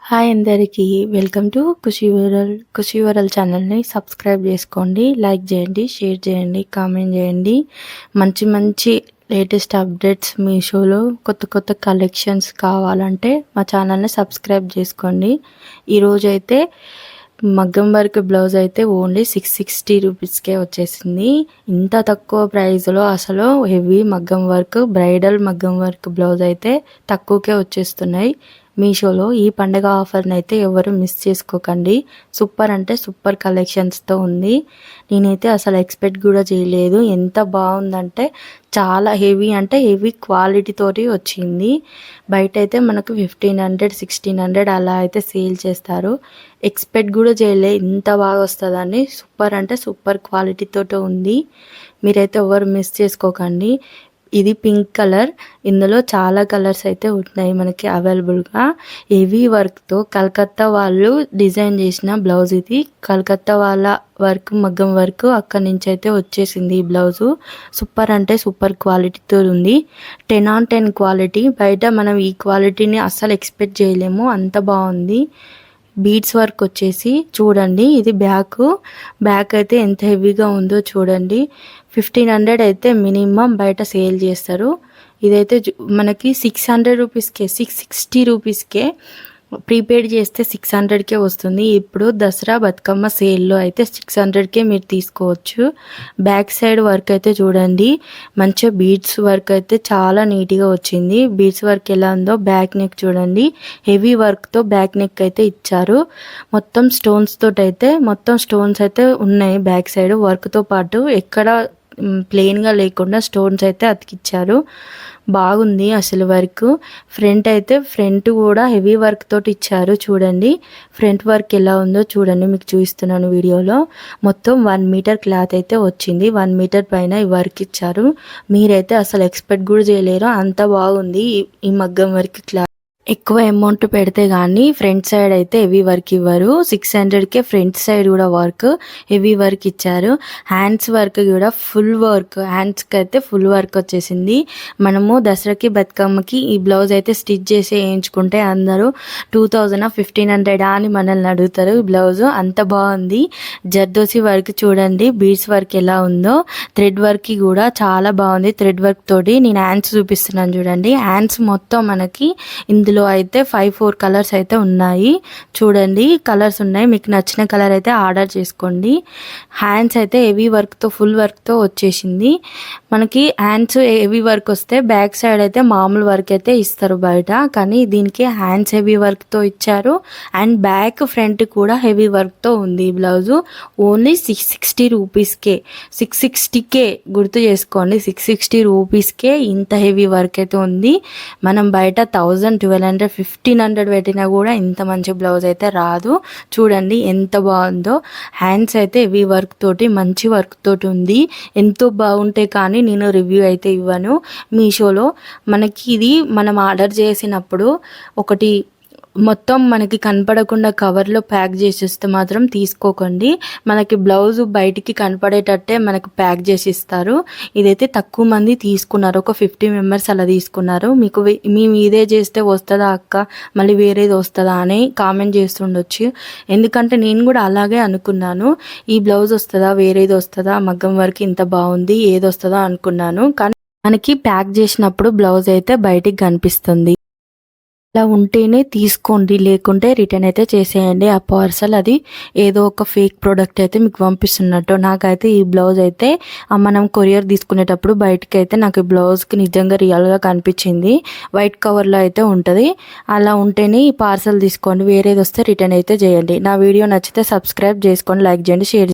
Hi అందరికీ welcome to Khushi world ఛానల్ని subscribe చేసుకోండి, లైక్ చేయండి, షేర్ చేయండి, కామెంట్ చేయండి. మంచి మంచి లేటెస్ట్ అప్డేట్స్ మీషోలో కొత్త కలెక్షన్స్ కావాలంటే మా ఛానల్ని సబ్స్క్రైబ్ చేసుకోండి. ఈరోజైతే మగ్గం వర్క్ బ్లౌజ్ అయితే ఓన్లీ 660 రూపీస్కే వచ్చేసింది. ఇంత తక్కువ ప్రైస్లో అసలు హెవీ మగ్గం వర్క్, బ్రైడల్ మగ్గం వర్క్ బ్లౌజ్ అయితే తక్కువకే వచ్చేస్తున్నాయి మీషోలో. ఈ పండగ ఆఫర్ని అయితే ఎవరు మిస్ చేసుకోకండి. సూపర్ అంటే సూపర్ కలెక్షన్స్తో ఉంది. నేనైతే అసలు ఎక్స్పెక్ట్ కూడా చేయలేదు. ఎంత బాగుందంటే చాలా హెవీ అంటే హెవీ క్వాలిటీతోటి వచ్చింది. బయట అయితే మనకు 1500 1600 అలా అయితే సేల్ చేస్తారు. ఎక్స్పెక్ట్ కూడా చేయలే ఇంత బాగా వస్తుందని. సూపర్ అంటే సూపర్ క్వాలిటీతో ఉంది. మీరైతే ఎవరు మిస్ చేసుకోకండి. ఇది పింక్ కలర్. ఇందులో చాలా కలర్స్ అయితే ఉన్నాయి మనకి అవైలబుల్గా. హెవీ వర్క్తో కలకత్తా వాళ్ళు డిజైన్ చేసిన బ్లౌజ్ ఇది. కలకత్తా వాళ్ళ వర్క్, మగ్గం వర్క్ అక్కడి నుంచి అయితే వచ్చేసింది ఈ బ్లౌజు. సూపర్ అంటే సూపర్ క్వాలిటీతో ఉంది. 10/10 క్వాలిటీ. బయట మనం ఈ క్వాలిటీని అస్సలు ఎక్స్పెక్ట్ చేయలేము, అంత బాగుంది. బీడ్స్ వర్క్ వచ్చేసి చూడండి. ఇది బ్యాక్ అయితే ఎంత హెవీగా ఉందో చూడండి. 1500 అయితే మినిమం బయట సేల్ చేస్తారు. ఇదైతే మనకి 600 రూపీస్కే, 660 రూపీస్కే ప్రీపెయిడ్ చేస్తే 600కే వస్తుంది. ఇప్పుడు దసరా బతుకమ్మ సేల్లో అయితే 600కే మీరు తీసుకోవచ్చు. బ్యాక్ సైడ్ వర్క్ అయితే చూడండి, మంచిగా బీడ్స్ వర్క్ అయితే చాలా నీట్గా వచ్చింది. బీడ్స్ వర్క్ ఎలా ఉందో బ్యాక్ నెక్ చూడండి. హెవీ వర్క్తో బ్యాక్ నెక్ అయితే ఇచ్చారు. మొత్తం స్టోన్స్ తోటి అయితే స్టోన్స్ అయితే ఉన్నాయి బ్యాక్ సైడ్. వర్క్తో పాటు ఎక్కడ ప్లెయిన్గా లేకుండా స్టోన్స్ అయితే అతికిచ్చారు. బాగుంది అసలు వర్క్. ఫ్రంట్ కూడా హెవీ వర్క్ తోటి ఇచ్చారు చూడండి. ఫ్రంట్ వర్క్ ఎలా ఉందో చూడండి, మీకు చూపిస్తున్నాను వీడియోలో. మొత్తం 1 మీటర్ క్లాత్ అయితే వచ్చింది. 1 మీటర్ పైన ఈ వర్క్ ఇచ్చారు. మీరైతే అసలు ఎక్స్పెక్ట్ కూడా చేయలేరు, అంత బాగుంది ఈ మగ్గం వర్క్ క్లాత్. ఎక్కువ అమౌంట్ పెడితే కానీ ఫ్రంట్ సైడ్ అయితే హెవీ వర్క్ ఇవ్వరు. 600కే ఫ్రంట్ సైడ్ కూడా వర్క్ హెవీ వర్క్ ఇచ్చారు. హ్యాండ్స్ వర్క్ కూడా ఫుల్ వర్క్, హ్యాండ్స్కి అయితే ఫుల్ వర్క్ వచ్చేసింది. మనము దసరాకి బతుకమ్మకి ఈ బ్లౌజ్ అయితే స్టిచ్ చేసి వేయించుకుంటే అందరూ 2000 1500 అని మనల్ని అడుగుతారు. ఈ బ్లౌజ్ అంత బాగుంది. జర్దోసి వర్క్ చూడండి, బీడ్స్ వర్క్ ఎలా ఉందో. థ్రెడ్ వర్క్ కూడా చాలా బాగుంది. థ్రెడ్ వర్క్ తోటి నేను హ్యాండ్స్ చూపిస్తున్నాను చూడండి. హ్యాండ్స్ మొత్తం మనకి ఇందులో అయితే 5-4 కలర్స్ అయితే ఉన్నాయి చూడండి. కలర్స్ ఉన్నాయి, మీకు నచ్చిన కలర్ అయితే ఆర్డర్ చేసుకోండి. హ్యాండ్స్ అయితే హెవీ వర్క్తో ఫుల్ వర్క్తో వచ్చేసింది. మనకి హ్యాండ్స్ హెవీ వర్క్ వస్తే బ్యాక్ సైడ్ అయితే మామూలు వర్క్ అయితే ఇస్తారు బయట, కానీ దీనికి హ్యాండ్స్ హెవీ వర్క్తో ఇచ్చారు. అండ్ బ్యాక్ ఫ్రంట్ కూడా హెవీ వర్క్తో ఉంది. ఈ బ్లౌజు ఓన్లీ 660 రూపీస్కే, 660కే గుర్తు చేసుకోండి. 660 రూపీస్కే ఇంత హెవీ వర్క్ అయితే ఉంది. మనం బయట 1000 1200 1500 పెట్టినా కూడా ఇంత మంచి బ్లౌజ్ అయితే రాదు. చూడండి ఎంత బాగుందో. హ్యాండ్స్ అయితే హెవీ వర్క్ తోటి మంచి వర్క్ తోటి ఉంది. ఎంతో బాగుంటే కానీ నేను రివ్యూ అయితే ఇవ్వను. మీషోలో మనకి ఇది మనం ఆర్డర్ చేసినప్పుడు ఒకటి మొత్తం మనకి కనపడకుండా కవర్లో ప్యాక్ చేసిస్తే మాత్రం తీసుకోకండి. మనకి బ్లౌజ్ బయటికి కనపడేటట్టే మనకు ప్యాక్ చేసి ఇస్తారు. ఇదైతే తక్కువ మంది తీసుకున్నారు, ఒక 50 మెంబర్స్ అలా తీసుకున్నారు. మేము ఇదే చేస్తే వస్తుందా అక్క, మళ్ళీ వేరేది వస్తుందా అని కామెంట్ చేస్తుండొచ్చు. ఎందుకంటే నేను కూడా అలాగే అనుకున్నాను. ఈ బ్లౌజ్ వస్తుందా వేరేది వస్తుందా, మగ్గం వరకు ఇంత బాగుంది ఏది వస్తుందా అనుకున్నాను. కానీ మనకి ప్యాక్ చేసినప్పుడు బ్లౌజ్ అయితే బయటికి కనిపిస్తుంది. అలా ఉంటేనే తీసుకోండి, లేకుంటే రిటర్న్ అయితే చేసేయండి. ఆ పార్సల్ అది ఏదో ఒక ఫేక్ ప్రోడక్ట్ అయితే మీకు పంపిస్తున్నట్టు. నాకైతే ఈ బ్లౌజ్ అయితే మనం కొరియర్ తీసుకునేటప్పుడు బయటకి అయితే నాకు ఈ బ్లౌజ్కి నిజంగా రియల్గా కనిపించింది. వైట్ కవర్లో అయితే ఉంటుంది. అలా ఉంటేనే ఈ పార్సల్ తీసుకోండి, వేరేది వస్తే రిటర్న్ అయితే చేయండి. నా వీడియో నచ్చితే సబ్స్క్రైబ్ చేసుకోండి, లైక్ చేయండి, షేర్